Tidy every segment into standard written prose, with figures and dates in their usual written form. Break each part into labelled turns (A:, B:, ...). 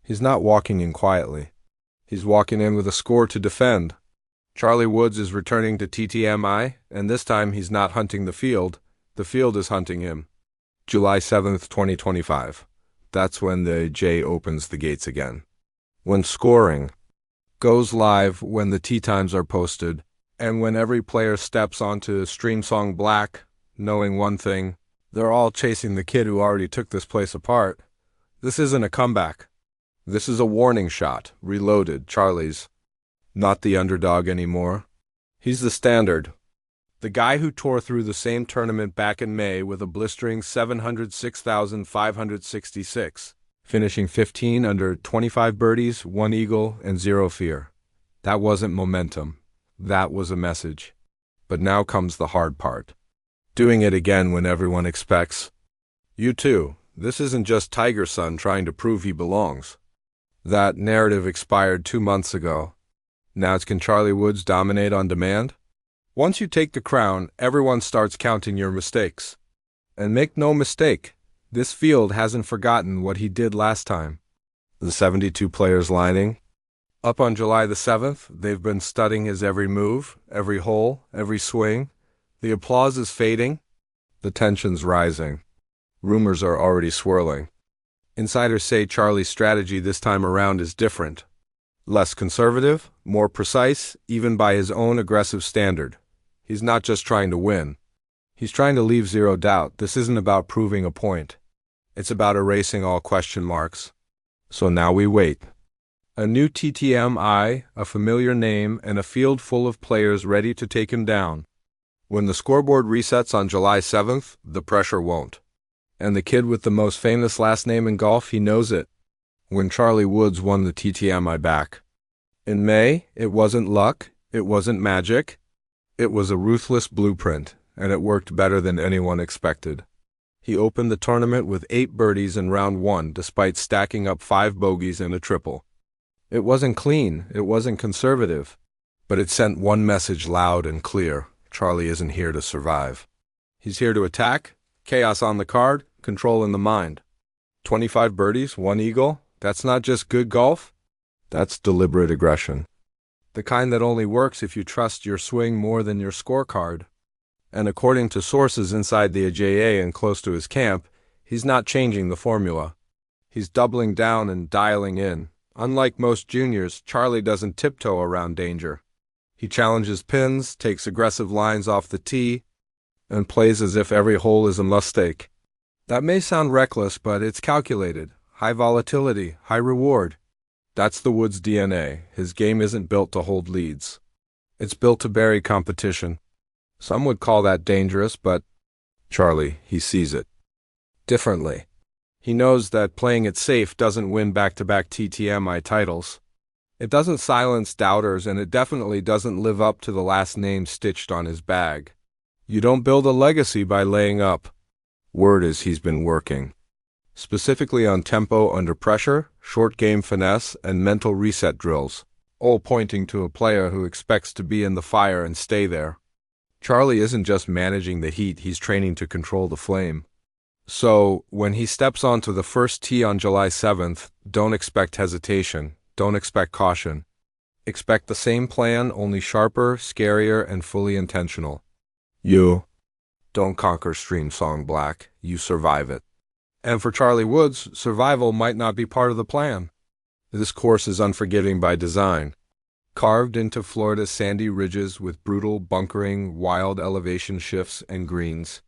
A: He's not walking in quietly. He's walking in with a score to defend. Charlie Woods is returning to TTMI, and this time he's not hunting the field is hunting him. July 7th, 2025. That's when the J opens the gates again. When scoring goes live, when the tee times are posted, and when every player steps onto Streamsong Black, knowing one thing, they're all chasing the kid who already took this place apart. This isn't a comeback. This is a warning shot, reloaded. Charlie's not the underdog anymore. He's the standard. The guy who tore through the same tournament back in May with a blistering 706,566, finishing 15 under 25 birdies, 1 eagle, and 0 fear. That wasn't momentum. That was a message. But now comes the hard part. Doing it again when everyone expects. You too. This isn't just Tiger Son trying to prove he belongs. That narrative expired 2 months ago. Now it's, can Charlie Woods dominate on demand? Once you take the crown, everyone starts counting your mistakes. And make no mistake, this field hasn't forgotten what he did last time. The 72 players lining up on July the 7th, they've been studying his every move, every hole, every swing. The applause is fading. The tension's rising. Rumors are already swirling. Insiders say Charlie's strategy this time around is different. Less conservative, more precise, even by his own aggressive standard. He's not just trying to win. He's trying to leave zero doubt. This isn't about proving a point. It's about erasing all question marks. So now we wait. A new TTMI, a familiar name, and a field full of players ready to take him down. When the scoreboard resets on July 7th, the pressure won't. And the kid with the most famous last name in golf, he knows it. When Charlie Woods won the TTMI back in May, it wasn't luck, it wasn't magic. It was a ruthless blueprint, and it worked better than anyone expected. He opened the tournament with 8 birdies in round 1 despite stacking up 5 bogeys and a triple. It wasn't clean, it wasn't conservative, but it sent one message loud and clear. Charlie isn't here to survive. He's here to attack, chaos on the card, control in the mind. 25 birdies, 1 eagle, that's not just good golf, that's deliberate aggression. The kind that only works if you trust your swing more than your scorecard. And according to sources inside the AJA and close to his camp, he's not changing the formula. He's doubling down and dialing in. Unlike most juniors, Charlie doesn't tiptoe around danger. He challenges pins, takes aggressive lines off the tee, and plays as if every hole is a mistake. That may sound reckless, but it's calculated. High volatility, high reward. That's the Woods DNA. His game isn't built to hold leads. It's built to bury competition. Some would call that dangerous, but Charlie, he sees it differently. He knows that playing it safe doesn't win back-to-back TTMI titles. It doesn't silence doubters, and it definitely doesn't live up to the last name stitched on his bag. You don't build a legacy by laying up. Word is he's been working. Specifically on tempo under pressure, short game finesse, and mental reset drills, all pointing to a player who expects to be in the fire and stay there. Charlie isn't just managing the heat, he's training to control the flame. So, when he steps onto the first tee on July 7th, don't expect hesitation, don't expect caution. Expect the same plan, only sharper, scarier, and fully intentional. You don't conquer Streamsong Black, you survive it. And for Charlie Woods, survival might not be part of the plan. This course is unforgiving by design. Carved into Florida's sandy ridges with brutal bunkering, wild elevation shifts, and greens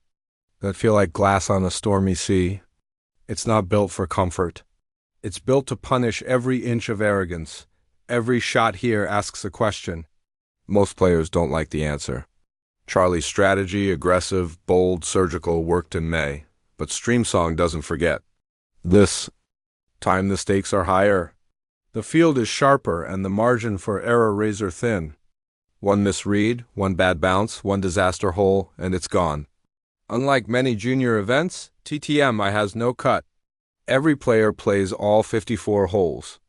A: that feel like glass on a stormy sea. It's not built for comfort. It's built to punish every inch of arrogance. Every shot here asks a question. Most players don't like the answer. Charlie's strategy, aggressive, bold, surgical, worked in May. But Streamsong doesn't forget. This time the stakes are higher. The field is sharper and the margin for error razor thin. One misread, one bad bounce, one disaster hole, and it's gone. Unlike many junior events, TTMI has no cut. Every player plays all 54 holes.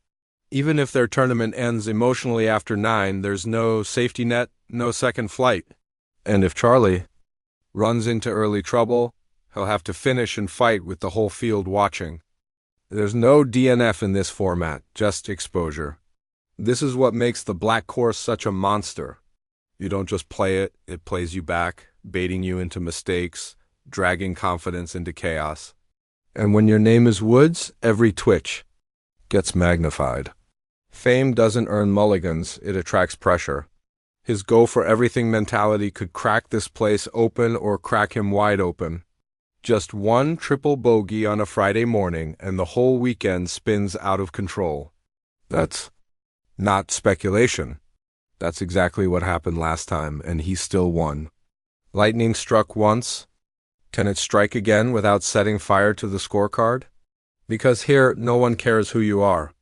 A: Even if their tournament ends emotionally after 9, there's no safety net, no second flight. And if Charlie runs into early trouble, he'll have to finish and fight with the whole field watching. There's no DNF in this format, just exposure. This is what makes the black course such a monster. You don't just play it, it plays you back, baiting you into mistakes, dragging confidence into chaos. And when your name is Woods, every twitch gets magnified. Fame doesn't earn mulligans, it attracts pressure. His go-for-everything mentality could crack this place open or crack him wide open. Just one triple bogey on a Friday morning, and the whole weekend spins out of control. That's not speculation. That's exactly what happened last time, and he still won. Lightning struck once. Can it strike again without setting fire to the scorecard? Because here, no one cares who you are.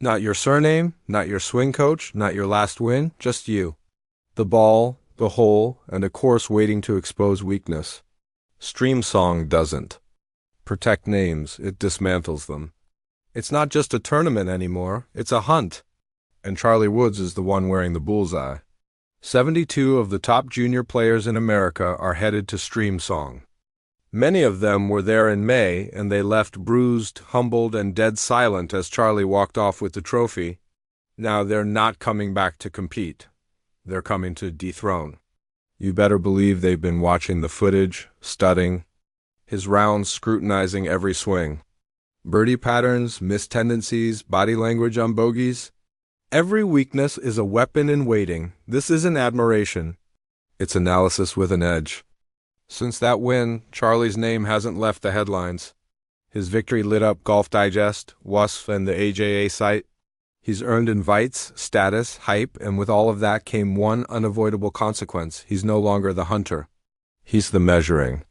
A: Not your surname, not your swing coach, not your last win, just you. The ball, the hole, and a course waiting to expose weakness. Stream Song doesn't protect names, it dismantles them. It's not just a tournament anymore, it's a hunt. And Charlie Woods is the one wearing the bullseye. 72 of the top junior players in America are headed to Stream Song. Many of them were there in May, and they left bruised, humbled, and dead silent as Charlie walked off with the trophy. Now they're not coming back to compete. They're coming to dethrone. You better believe they've been watching the footage, studying his rounds, scrutinizing every swing. Birdie patterns, missed tendencies, body language on bogeys. Every weakness is a weapon in waiting. This isn't admiration. It's analysis with an edge. Since that win, Charlie's name hasn't left the headlines. His victory lit up Golf Digest, WUSF, and the AJA site. He's earned invites, status, hype, and with all of that came one unavoidable consequence. He's no longer the hunter. He's the measuring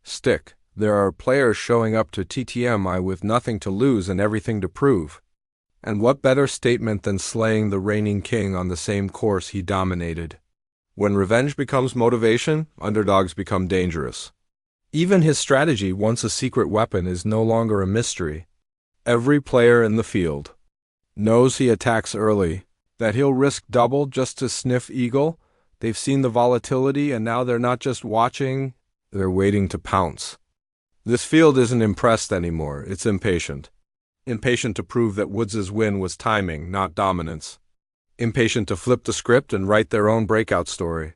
A: stick. There are players showing up to TTMI with nothing to lose and everything to prove. And what better statement than slaying the reigning king on the same course he dominated? When revenge becomes motivation, underdogs become dangerous. Even his strategy, once a secret weapon, is no longer a mystery. Every player in the field knows he attacks early, that he'll risk double just to sniff eagle. They've seen the volatility, and now they're not just watching, they're waiting to pounce. This field isn't impressed anymore, it's impatient. Impatient to prove that Woods' win was timing, not dominance. Impatient to flip the script and write their own breakout story.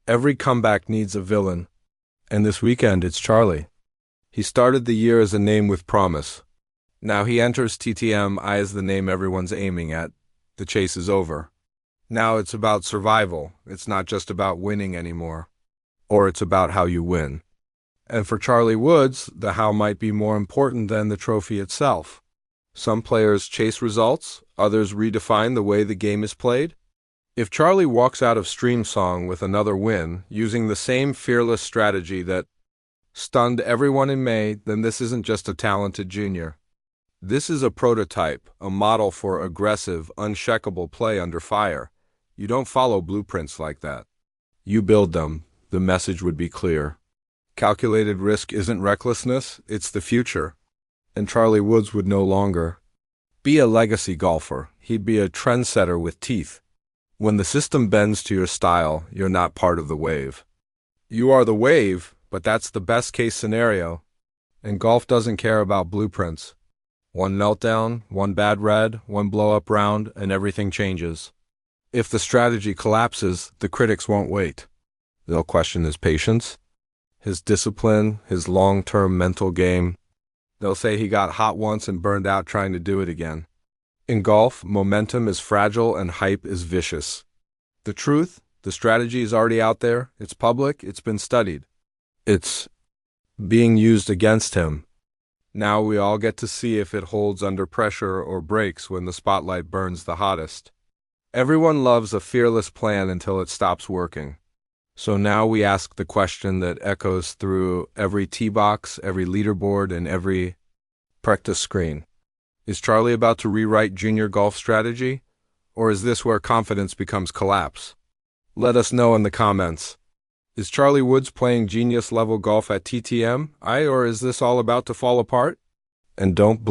A: Every comeback needs a villain. And this weekend, it's Charlie. He started the year as a name with promise. Now he enters TTMI as the name everyone's aiming at. The chase is over. Now it's about survival. It's not just about winning anymore. Or it's about how you win. And for Charlie Woods, the how might be more important than the trophy itself. Some players chase results, others redefine the way the game is played. If Charlie walks out of Stream Song with another win, using the same fearless strategy that stunned everyone in May, then this isn't just a talented junior. This is a prototype, a model for aggressive, uncheckable play under fire. You don't follow blueprints like that. You build them. The message would be clear. Calculated risk isn't recklessness, it's the future. And Charlie Woods would no longer be a legacy golfer. He'd be a trendsetter with teeth. When the system bends to your style, you're not part of the wave. You are the wave, but that's the best-case scenario. And golf doesn't care about blueprints. One meltdown, one bad red, one blow-up round, and everything changes. If the strategy collapses, the critics won't wait. They'll question his patience, his discipline, his long-term mental game. They'll say he got hot once and burned out trying to do it again. In golf, momentum is fragile and hype is vicious. The truth, the strategy is already out there, it's public, it's been studied. It's being used against him. Now we all get to see if it holds under pressure or breaks when the spotlight burns the hottest. Everyone loves a fearless plan until it stops working. So now we ask the question that echoes through every tee box, every leaderboard, and every practice screen. Is Charlie about to rewrite junior golf strategy? Or is this where confidence becomes collapse? Let us know in the comments. Is Charlie Woods playing genius-level golf at TTM? Or is this all about to fall apart? And don't